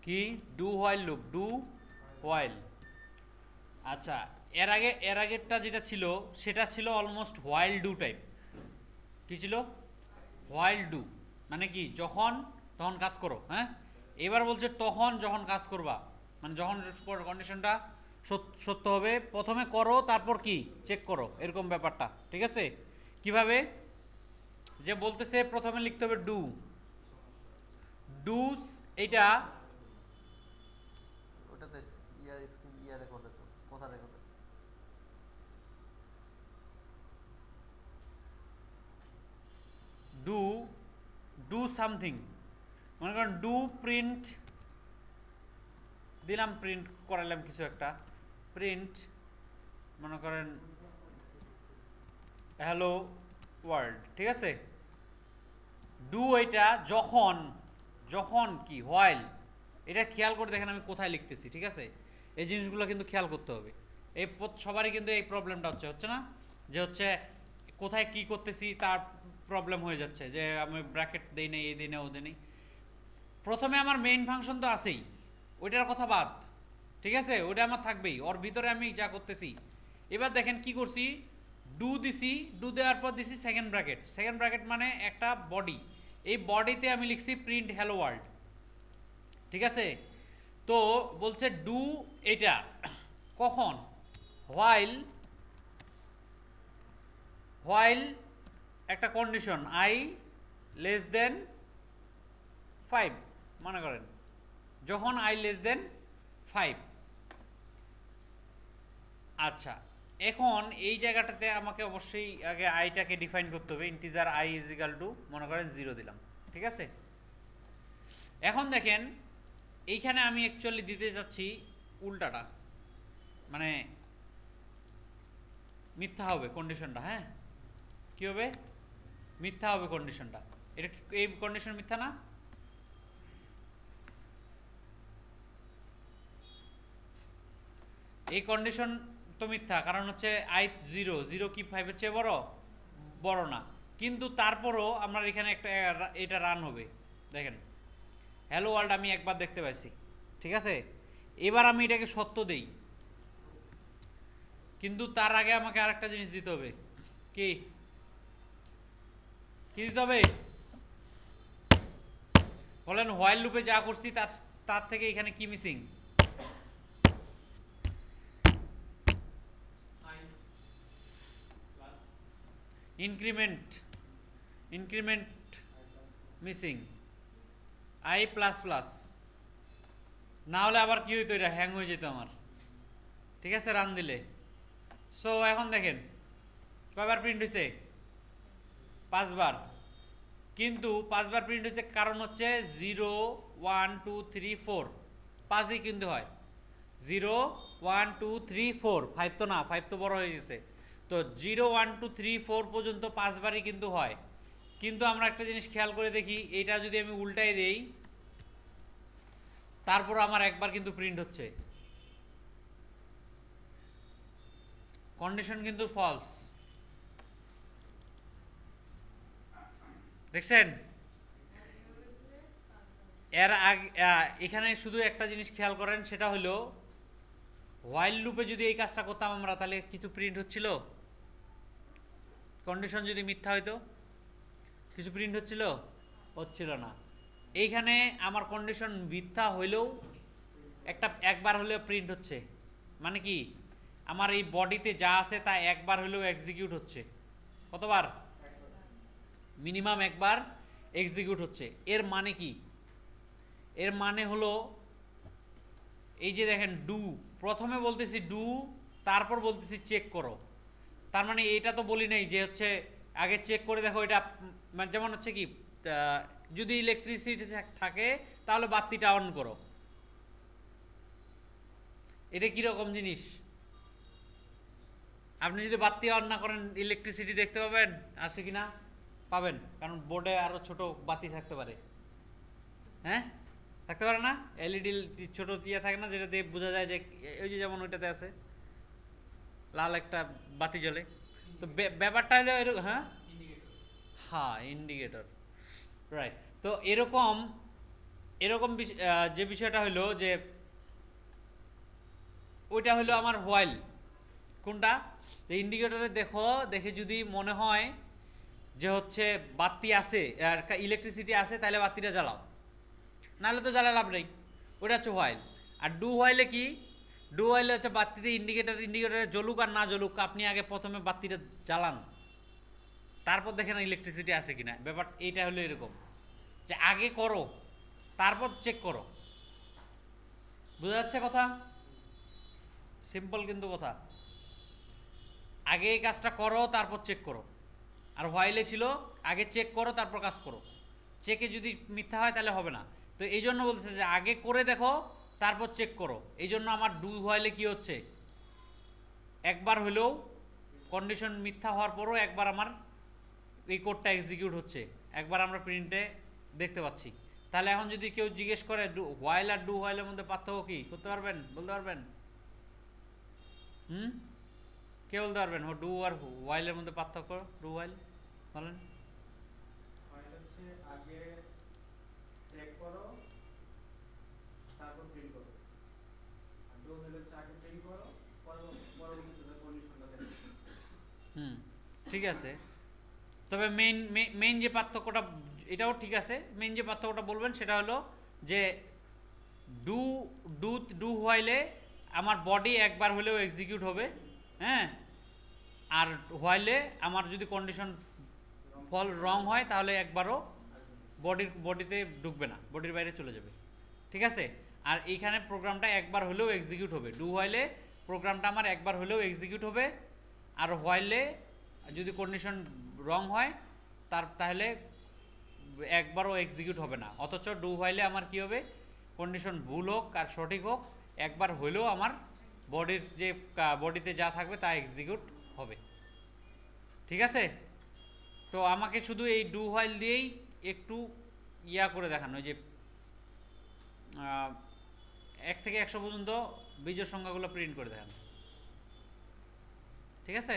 কি do while loop, do while. আচ্ছা, এর আগেরটা যেটা ছিল সেটা ছিল অলমোস্ট হোয়াইল ডু টাইপ। কি ছিল? হোয়াইল ডু মানে কি যখন তখন কাজ করো, হ্যাঁ। এবার বলছে তখন যখন কাজ করবা, মানে যখন কন্ডিশনটা সত্য হবে প্রথমে করো তারপর কি চেক করো, এরকম ব্যাপারটা, ঠিক আছে। কিভাবে? যে বলতেছে প্রথমে লিখতে হবে ডু, ডুস এইটা ওটাতে ইয়ার স্ক্রিন ইয়ার রেকর্ডে তো কথা রেকর্ডে ডু, ডু সামথিং, মনে করেন ডু প্রিন্ট দিলাম, প্রিন্ট করালাম কিছু একটা, প্রিন্ট মনে করেন হ্যালো ওয়ার্ল্ড, ঠিক আছে। ডু এটা যখন, যখন কি হোয়াইল, এটা খেয়াল করে দেখেন আমি কোথায় লিখতেছি, ঠিক আছে। এই জিনিসগুলো কিন্তু খেয়াল করতে হবে। এই সবারই কিন্তু এই প্রবলেমটা হচ্ছে না, যে হচ্ছে কোথায় কি করতেছি তার প্রবলেম হয়ে যাচ্ছে, যে আমি ব্র্যাকেট দেই নেই, এই দিই না ও দিই নেই। প্রথমে আমার মেইন ফাংশন তো আছেই, ওইটার কথা বাদ, ঠিক আছে, ওইটা আমার থাকবেই, ওর ভিতরে আমি যা করতেছি। এবার দেখেন কি করছি, ডু দিছি, ডু দেওয়ার পর দিছি সেকেন্ড ব্র্যাকেট, সেকেন্ড ব্র্যাকেট মানে একটা বডি, এই বডিতে আমি লিখছি প্রিন্ট হ্যালো ওয়ার্ল্ড, ঠিক আছে। তো বলছে ডু এটা কখন, হোয়াইল, হোয়াইল একটা কন্ডিশন আই লেস দেন 5, মনে করেন যখন আই লেস দেন 5। আচ্ছা, এখন এই জায়গাটাতে আমাকে অবশ্যই আগে আইটাকে ডিফাইন করতে হবে, integer I is equal to মনে করেন 0 দিলাম, ঠিক আছে। এখন দেখেন এইখানে আমি অ্যাকচুয়ালি দিতে যাচ্ছি উল্টাটা, মানে মিথ্যা হবে কন্ডিশনটা, হ্যাঁ। কি হবে? মিথ্যা হবে কন্ডিশনটা। এটা এই কন্ডিশন মিথ্যা না? এই কন্ডিশন তো মিথ্যা, কারণ হচ্ছে আই 0, 0 কি 5-এর চেয়ে বড়? বড় না। কিন্তু তারপরও আমরা এখানে একটা এটা রান হবে, দেখেন হ্যালো ওয়ার্ল্ড আমি একবার দেখতে পাইছি, ঠিক আছে। এবার আমি এটাকে সত্য দেই, কিন্তু তার আগে আমাকে আরেকটা জিনিস দিতে হবে। কি কি দিতে হবে বলেন? হোয়াইল লুপে যা করছি তার তার থেকে এখানে কি missing? Increment, increment missing, I plus plus. না হলে আবার কি হইতো, এটা হ্যাং হয়ে যেত আমার, ঠিক আছে, রান দিলে। সো এখন দেখেন কয়বার প্রিন্ট হয়েছে? 5বার। কিন্তু 5বার প্রিন্ট হয়েছে কারণ হচ্ছে 0 1 2 3 4, 5ই কিন্তু হয়। 0 1 2 3 4, 5 তো না, 5 তো বড় হয়ে গেছে। তো 0 1 2 3 4 পর্যন্ত 5বারই কিন্তু হয়। কিন্তু আমরা একটা জিনিস খেয়াল করে দেখি, এটা যদি আমি উল্টাই দেই তারপর আমার একবার কিন্তু প্রিন্ট হচ্ছে, কন্ডিশন কিন্তু ফলস, দেখছেন। এর আগে এখানে শুধু একটা জিনিস খেয়াল করেন, সেটা হলো হোয়াইল লুপে যদি এই কাজটা করতাম আমরা, তাহলে কিছু প্রিন্ট হচ্ছিল? কন্ডিশন যদি মিথ্যা হইতো কিছু প্রিন্ট হচ্ছিল? হচ্ছিল না। এইখানে আমার কন্ডিশন মিথ্যা হইলেও একটা একবার হলেও প্রিন্ট হচ্ছে, মানে কি আমার এই বডিতে যা আছে তা একবার হলেও এক্সিকিউট হচ্ছে। কতবার? মিনিমাম একবার এক্সিকিউট হচ্ছে। এর মানে কি? এর মানে হলো এই যে দেখেন ডু, প্রথমে বলতেছি ডু, তারপর বলতেছি চেক করো। তার মানে এটা তো বলি নাই যে হচ্ছে আগে চেক করে দেখো এটা, মানে যেমন হচ্ছে কি যদি ইলেকট্রিসিটি থাকে তাহলে বাতিটা অন করো, এটা কিরকম জিনিস? আপনি যদি বাতি অন না করেন ইলেকট্রিসিটি দেখতে পাবেন আছে কি না? পাবেন, কারণ বোর্ডে আরো ছোট বাতি থাকতে পারে, হ্যাঁ থাকতে পারে না? এলইডি ছোট ইয়ে থাকে না, যেটা দিয়ে বোঝা যায় যে ওই যে যেমন ওইটাতে আছে লাল একটা বাতি জ্বলে। তো ব্যাপারটা হলো এরকম, হ্যাঁ ইন্ডিকেটর, রাইট। তো এরকম এরকম যে বিষয়টা হলো যে ওইটা হলো আমার হোয়াইল। কোনটা? যে ইন্ডিকেটরে দেখো, দেখে যদি মনে হয় যে হচ্ছে বাতি আছে আর ইলেকট্রিসিটি আছে, তাহলে বাতিটা জ্বালাও, নাহলে তো জ্বালা লাভ নেই। ওটা হচ্ছে হোয়াইল। আর ডু হোয়াইলে কি? ডু হোয়াইলে হচ্ছে বাতিতে ইন্ডিকেটরে জ্বলুক আর না জ্বলুক, আপনি আগে প্রথমে বাতিটা জ্বালান, তারপর দেখেন ইলেকট্রিসিটি আছে কিনা। ব্যাপার এইটা হলো এরকম যে আগে করো, তারপর চেক করো। বোঝা যাচ্ছে কথা? সিম্পল কিন্তু কথা। আগে এই কাজটা করো, তারপর চেক করো। আর হোয়াইলে ছিল আগে চেক করো, তারপর কাজ করো। চেকে যদি মিথ্যা হয় তাহলে হবে না। তো এই জন্য বলছে যে আগে করে দেখো, তারপর চেক করো। এই জন্য আমার ডু হোয়াইলে কি হচ্ছে, একবার হলেও কন্ডিশন মিথ্যা হওয়ার পরও একবার আমার এই কোডটা এক্সিকিউট হচ্ছে, একবার আমরা প্রিন্টে দেখতে পাচ্ছি। তাহলে এখন যদি কেউ জিজ্ঞেস করে হোয়াইল আর ডু হোয়াইলের মধ্যে পার্থক্য কি, করতে পারবেন, বলতে পারবেন? হুম, কে বলতে পারবেন ডু আর হোয়াইলের মধ্যে পার্থক্য? ডু হোয়াইল বলেন। হোয়াইল হচ্ছে আগে চেক করো তারপর প্রিন্ট করো, আর ডু হোয়াইল হচ্ছে আগে প্রিন্ট করো পরবর্তীতে কন্ডিশনটা দেখো। হুম, ঠিক আছে। তবে মেইন যে পার্থক্যটা, এটাও ঠিক আছে, মেইন যে পার্থক্যটা বলবেন সেটা হলো যে ডু ডু ডু হোয়াইলে আমার বডি একবার হলেও এক্সিকিউট হবে, হ্যাঁ। আর হোয়াইলে আমার যদি কন্ডিশন ফল রং হয় তাহলে একবারও বডিতে ঢুকবে না, বডির বাইরে চলে যাবে। ঠিক আছে। আর এইখানে প্রোগ্রামটা একবার হলেও এক্সিকিউট হবে। ডু হোয়াইলে প্রোগ্রামটা আমার একবার হলেও এক্সিকিউট হবে, আর হোয়াইলে যদি কন্ডিশন রং হয় তাহলে একবারও এক্সিকিউট হবে না। অথচ ডু হোয়াইলে আমার কি হবে, কন্ডিশন ভুল হোক আর সঠিক হোক, একবার হলেও আমার বডিতে যা থাকবে তা এক্সিকিউট হবে। ঠিক আছে। তো আমাকে শুধু এই ডু হোয়াইল দিয়েই একটু করে দেখানো, যে 1 থেকে 100 পর্যন্ত বীজের সংখ্যাগুলো প্রিন্ট করে দেখানো। ঠিক আছে।